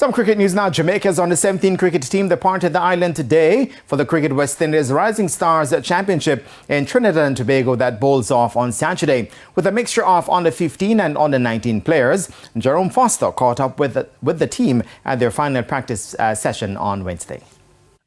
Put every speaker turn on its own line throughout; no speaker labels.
Some cricket news now. Jamaica's under-17 cricket team departed the island today for the Cricket West Indies Rising Stars Championship in Trinidad and Tobago that bowls off on Saturday. With a mixture of under-15 and under-19 players, Jerome Foster caught up with the team at their final practice session on Wednesday.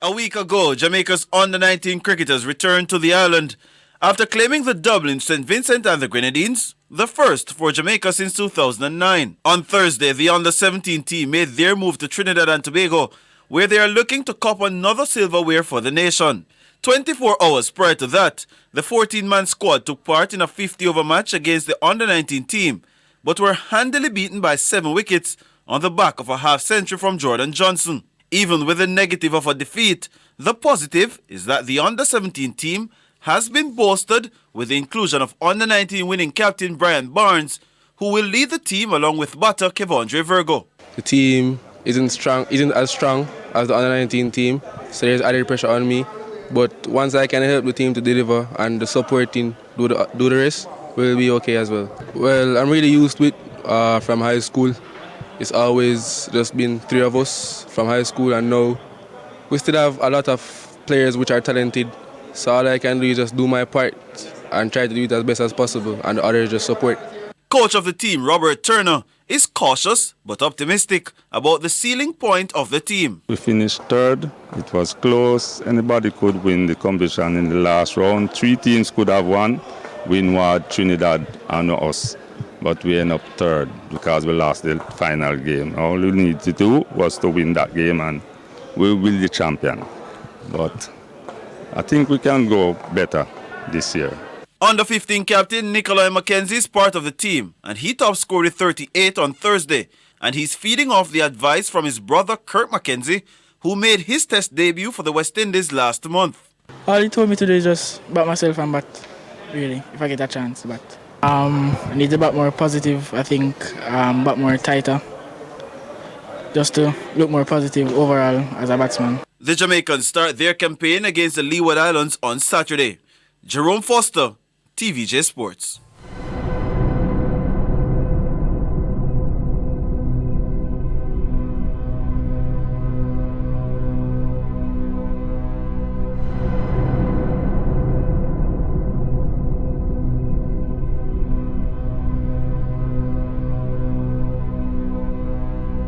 A week ago, Jamaica's under-19 cricketers returned to the island after claiming the double in St. Vincent and the Grenadines, the first for Jamaica since 2009. On Thursday, the under-17 team made their move to Trinidad and Tobago, where they are looking to cop another silverware for the nation. 24 hours prior to that, the 14-man squad took part in a 50-over match against the under-19 team, but were handily beaten by 7 wickets on the back of a half-century from Jordan Johnson. Even with the negative of a defeat, the positive is that the under-17 team has been bolstered with the inclusion of under-19 winning captain Brian Barnes, who will lead the team along with batter Kevondre Virgo.
The team isn't as strong as the under-19 team, so there's added pressure on me. But once I can help the team to deliver and the supporting do the rest, we'll be okay as well. Well, I'm really used to it from high school. It's always just been 3 of us from high school, and now we still have a lot of players which are talented. So all I can do is just do my part and try to do it as best as possible, and the others just support.
Coach of the team, Robert Turner, is cautious but optimistic about the ceiling point of the team.
We finished third. It was close. Anybody could win the competition in the last round. 3 teams could have won. Windward, Trinidad, and us. But we ended up third because we lost the final game. All we needed to do was to win that game, and we will be the champion. But I think we can go better this year.
Under-15 captain Nikolai McKenzie is part of the team, and he top scored with 38 on Thursday, and he's feeding off the advice from his brother Kurt McKenzie, who made his test debut for the West Indies last month.
All he told me to do is just bat myself and bat, really, if I get a chance. But I need to bat more positive, I think, bat more tighter, just to look more positive overall as a batsman.
The Jamaicans start their campaign against the Leeward Islands on Saturday. Jerome Foster, TVJ Sports.